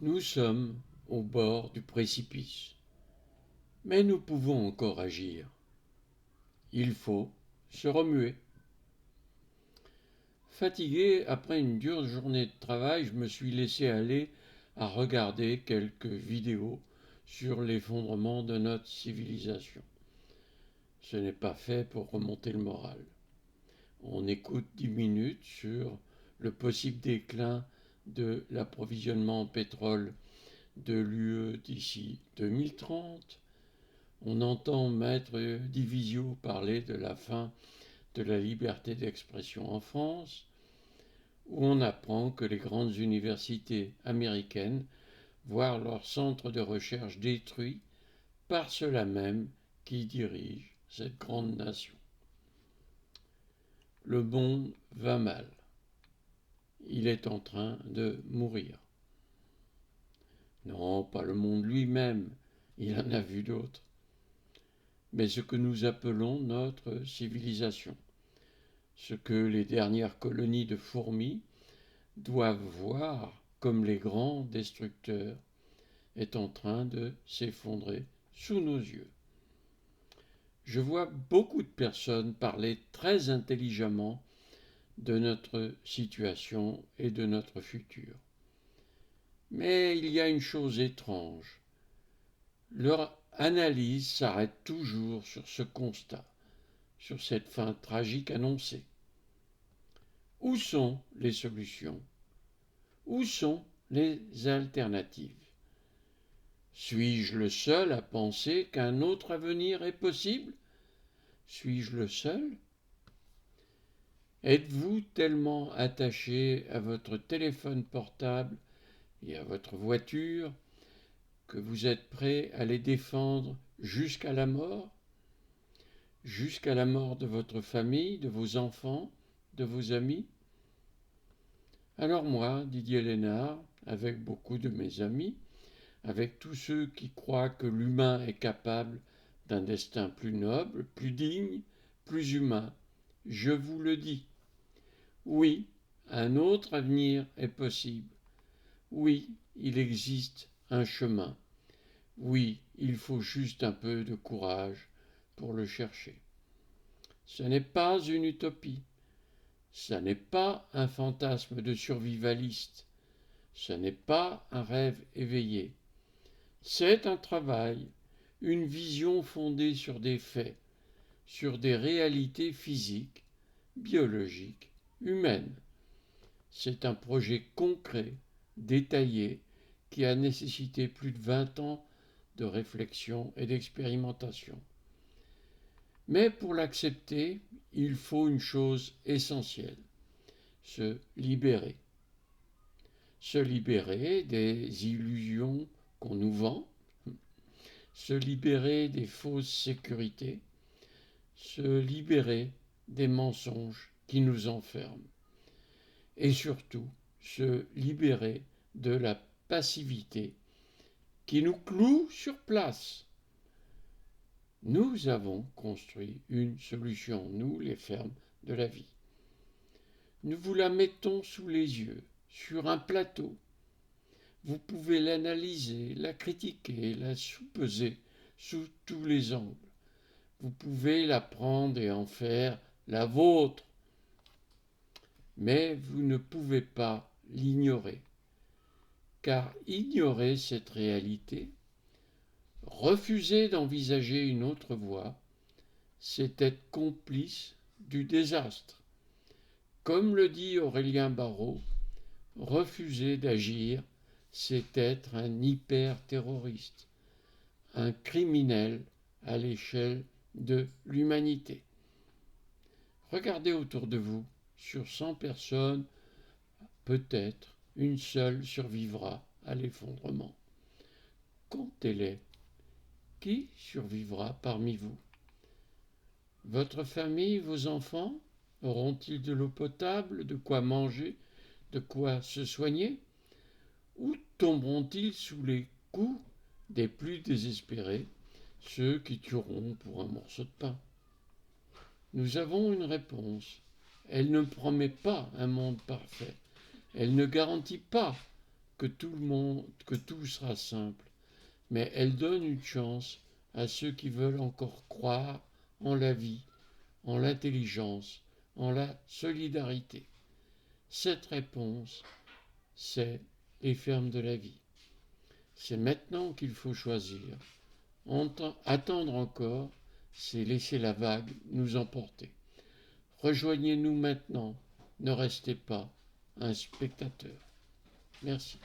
Nous sommes au bord du précipice, mais nous pouvons encore agir. Il faut se remuer. Fatigué après une dure journée de travail, je me suis laissé aller à regarder quelques vidéos sur l'effondrement de notre civilisation. Ce n'est pas fait pour remonter le moral. On écoute 10 minutes sur le possible déclin de l'approvisionnement en pétrole de l'UE d'ici 2030. On entend Maître Divisio parler de la fin de la liberté d'expression en France, où on apprend que les grandes universités américaines voient leurs centres de recherche détruits par ceux-là même qui dirigent cette grande nation. Le monde va mal. Il est en train de mourir. Non, pas le monde lui-même, il en a vu d'autres, mais ce que nous appelons notre civilisation, ce que les dernières colonies de fourmis doivent voir comme les grands destructeurs, est en train de s'effondrer sous nos yeux. Je vois beaucoup de personnes parler très intelligemment de notre situation et de notre futur. Mais il y a une chose étrange. Leur analyse s'arrête toujours sur ce constat, sur cette fin tragique annoncée. Où sont les solutions? Où sont les alternatives? Suis-je le seul à penser qu'un autre avenir est possible? Suis-je le seul? Êtes-vous tellement attaché à votre téléphone portable et à votre voiture que vous êtes prêt à les défendre jusqu'à la mort? Jusqu'à la mort de votre famille, de vos enfants, de vos amis? Alors moi, Didier Lénard, avec beaucoup de mes amis, avec tous ceux qui croient que l'humain est capable d'un destin plus noble, plus digne, plus humain, je vous le dis. Oui, un autre avenir est possible. Oui, il existe un chemin. Oui, il faut juste un peu de courage pour le chercher. Ce n'est pas une utopie. Ce n'est pas un fantasme de survivaliste. Ce n'est pas un rêve éveillé. C'est un travail, une vision fondée sur des faits, sur des réalités physiques, biologiques, humaines. C'est un projet concret, détaillé, qui a nécessité plus de 20 ans de réflexion et d'expérimentation. Mais pour l'accepter, il faut une chose essentielle, se libérer. Se libérer des illusions qu'on nous vend, se libérer des fausses sécurités, se libérer des mensonges qui nous enferment et surtout se libérer de la passivité qui nous cloue sur place. Nous avons construit une solution, nous les fermes de la vie. Nous vous la mettons sous les yeux, sur un plateau. Vous pouvez l'analyser, la critiquer, la sous-peser sous tous les angles. Vous pouvez la prendre et en faire la vôtre. Mais vous ne pouvez pas l'ignorer. Car ignorer cette réalité, refuser d'envisager une autre voie, c'est être complice du désastre. Comme le dit Aurélien Barraud, refuser d'agir, c'est être un hyper-terroriste, un criminel à l'échelle de l'humanité. Regardez autour de vous, sur 100 personnes, peut-être une seule survivra à l'effondrement. Comptez-les. Qui survivra parmi vous? Votre famille, vos enfants, auront-ils de l'eau potable, de quoi manger, de quoi se soigner? Ou tomberont-ils sous les coups des plus désespérés, ceux qui tueront pour un morceau de pain? Nous avons une réponse. Elle ne promet pas un monde parfait. Elle ne garantit pas que tout sera simple, mais elle donne une chance à ceux qui veulent encore croire en la vie, en l'intelligence, en la solidarité. Cette réponse, c'est les fermes de la vie. C'est maintenant qu'il faut choisir. Attendre encore, c'est laisser la vague nous emporter. Rejoignez-nous maintenant, ne restez pas un spectateur. Merci.